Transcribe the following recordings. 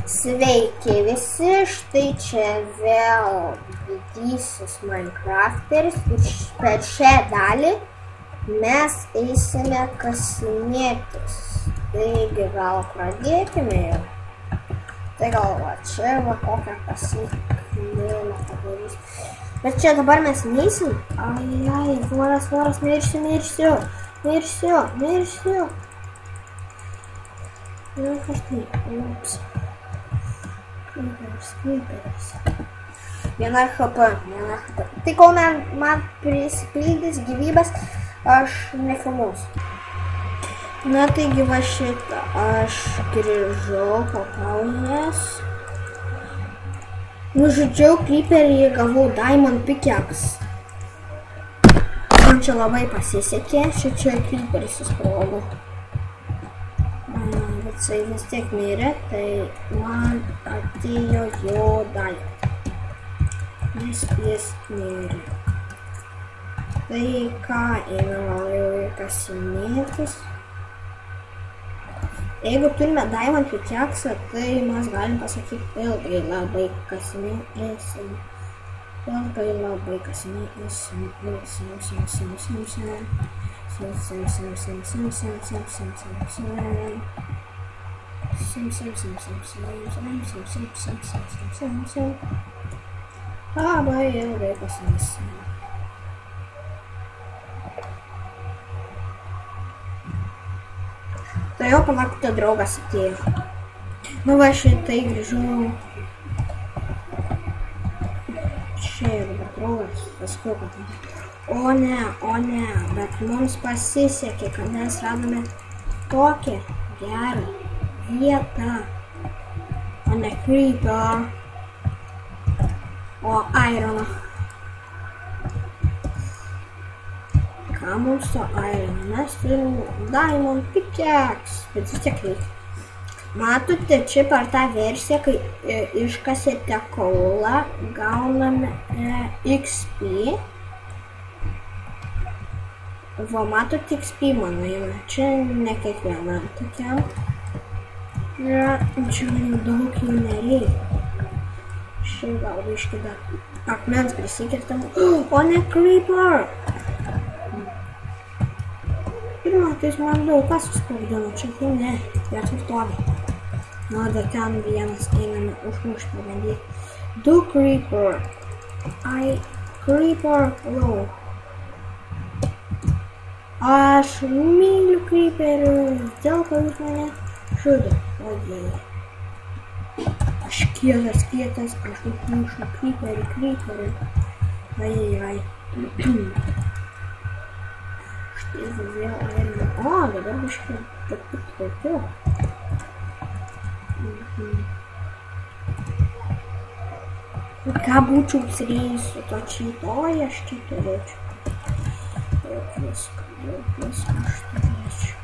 Sveiki visi, štai čia vėl didysis Minecrafteris ir per šią dalį mes eisime kasinėtis. Taigi gal pradėkime jau. Tai gal va čia va kokią kasinėlę padarys. Bet čia dabar mes neįsim. Ai, voras, mirsiu. Nu, kažtai, ups. Creeperis. Viena HP. Tai kol man prisipildys gyvybės, aš nefilmuosiu. Na, taigi va šitą. Aš grįžau po pauzės. Nužudžiau creeperį ir gavau diamond pickaxe. Man čia labai pasisekė, čia creeperis susprogo. Bet jisai vis tiek mirė, tai man atėjo jo dalia. Nes jis mirė. Tai ką, einama jau kasinėtis. Jeigu turime diamond pickaxe, tai mes galim pasakyti ilgai labai kasinėsim. Labai ilgai kasinėsim. Tai jau palaukite, draugas atėjo. Nu va šitai grįžau. Čia dabar draugas, paskui kad... O ne, bet mums pasisekė, kad mes radome tokią gerą vietą. O ne creeper. O ironą. Ką mums to ironą? Mes turim diamond pickaxe, bet vis tiek reikia. Matote, čia per tą versiją, kai iškasėte kaulą, gauname XP. Va, matote XP mano yra. Čia ne kiekvienam tokiam. Yra, čia man daug jų nereikia. Šiaip gal biškį dar akmens prisikirtam. O ne creeper! Pirmatais man daug kas susprogdino, čia tai ne, jie tvirtovė. Na, dar ten vienas einame užmušti pabandyti. 2 creeper. Creeper low. Aš myliu creeperius, dėl ko jūs mane žudė. Ojei. Aš kietas, aš užmušu creeperį. Ai. Štai vėl einame. O, dabar biškai daugiau. Ką būčiau apsirėjus su to čytoj, aš čia turėčiau. Daug viską aš turėčiau.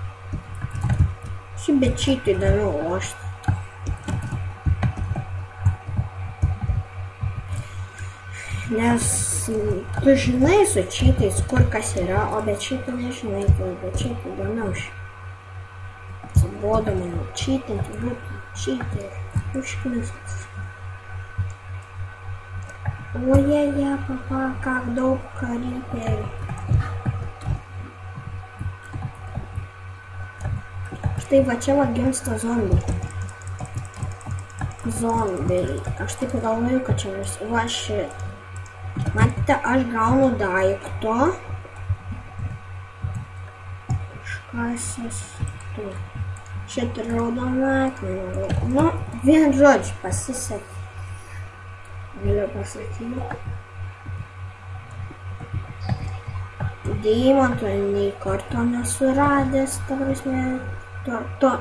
Šiaip bet čytui daviau lošti. Nes tu žinai su čytais, kur kas yra, o be čytų nežinai, tai be čytų įdomiau šiaip. Atsibodo man čytinti, būtų čytai, užknisas. Ojeje, papa, как daug creeperių. Štai va čia va gimsta zombiai. Aš taip galvoju, kad čia va šit. Matėte, aš gaunu daikto. Kažkas tu. Šitą raudoną akmenį. Nu, vien žodžiu pasisekė. Galiu pasakyti. Deimanto nei karto nesuradęs, ta prasme, to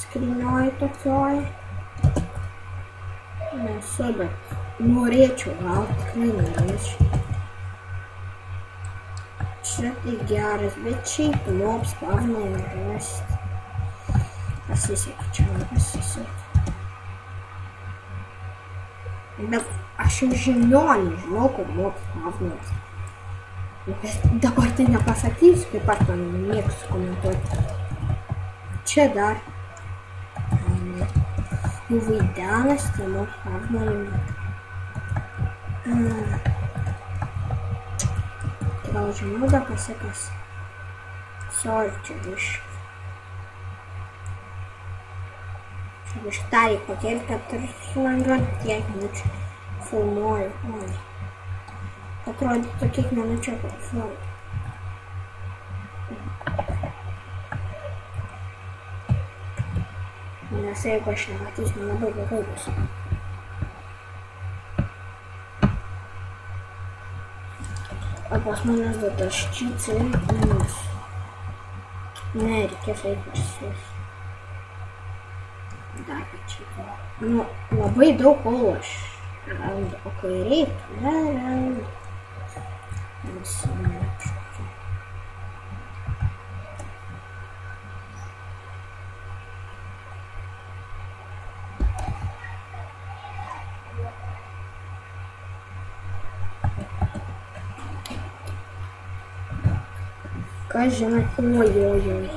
skrynioj tokioj. Nesu, bet norėčiau, gal tikrai norėčiau. Čia tai geras, bet šiaip mobs spavnai rasti. Pasisekė, čia man pasisekė. Bet aš jau žinau, kur mobs spavnai. Bet dabar tai nepasakysiu, kaip aš man mėgstu komentuoti. Čia dar. Jau vaidenasi, tai mūsų apmarimi. Tai gal žinau, da pasikas. Sorry, čia biškai. Čia biškai tą reikia pakelti, kad turėtų man rodyti, kiek minučių filmuoju. Oi. Atrodytų, kiek minučių filmuoju. Nes jeigu aš nematysiu, man labai blogai bus. O pas manęs dar taščyci minus. Ne, reikės laikraščius. Dar pačiai. Nu, labai daug kol aš randu, o kai reiktų, nerandu. Nesimečiu. Ką žinai, ojojoj.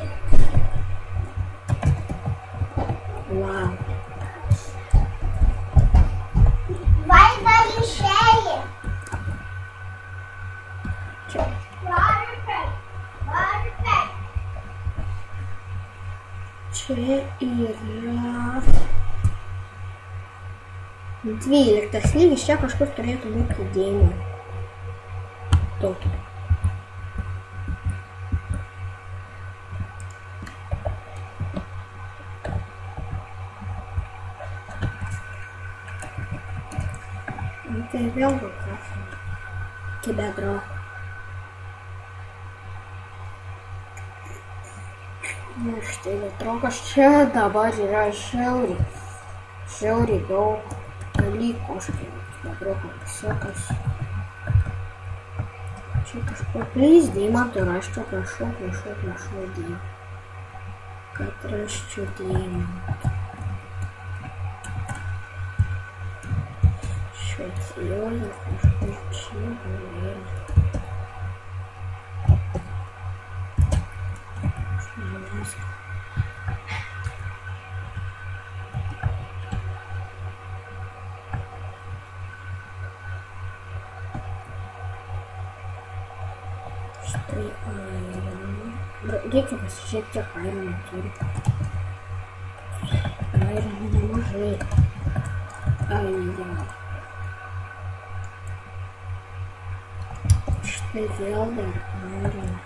Wow. Vaida išėjai. Čia. Čia yra 12 lygis, čia kažkur turėtų būti dėmė. Tokį. Tai vėl kas. Iki bedro. Na štai bedrokas čia dabar yra žiauriai daug dalykų. Bedrokas visokas. Čia kažkur plys deimantų raščiau, prašau deimantų. Kad raščiau deimantų. Švecijoje kažkur čia buvo. Žmonės. Štai aironų. Reikia pasižiūrėti, kiek aironų turi. Aironų nemažai. Aironų. Tai vėl dar aironų.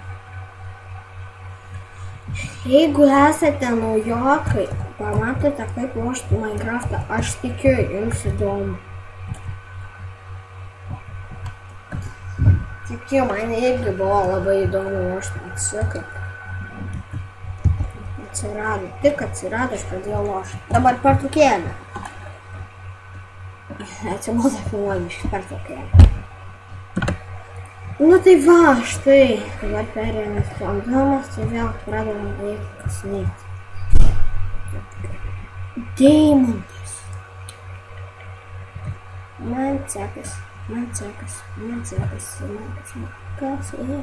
Jeigu esate naujokai, pamatote, kaip lošti Minecraftą, aš tikiu, jums įdomu. Tikiu, man irgi buvo labai įdomu lošti. Atsirado. Tik atsirado, aš pradėjau lošti. Dabar pertraukėlė. Atsibodo filmuojami iš pertraukėlę. Nu tai va, štai, dabar perėmės fondomas, tai vėl pradedam veikti kasinėti. Deimantas. Man sekas. Kas yra?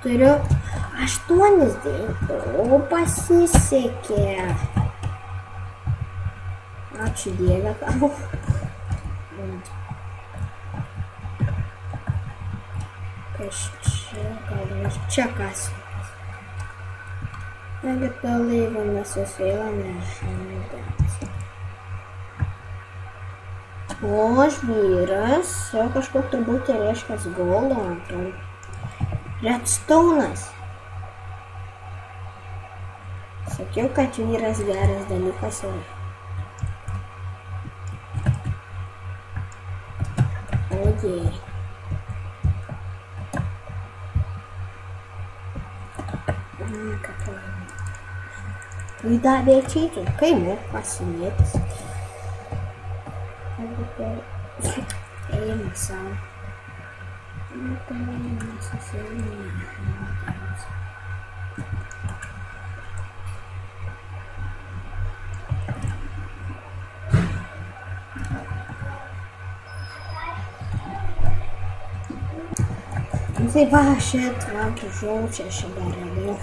Turiu 8 deimantų, o pasisekė. Ačiū Dieve tau. Kas čia, gal čia kas. Negi to laivą nesusvėlą, nežinau. O žvyras, jau kažkur turbūt reiškias goldo, atrodo. Redstone'as. Sakiau, kad žvyras geras dalykas yra. Ojej. Vidaviečiai, kai moku pasimėtis. Eina savo. Tai va, šit, va, žaučia, šit dar radau.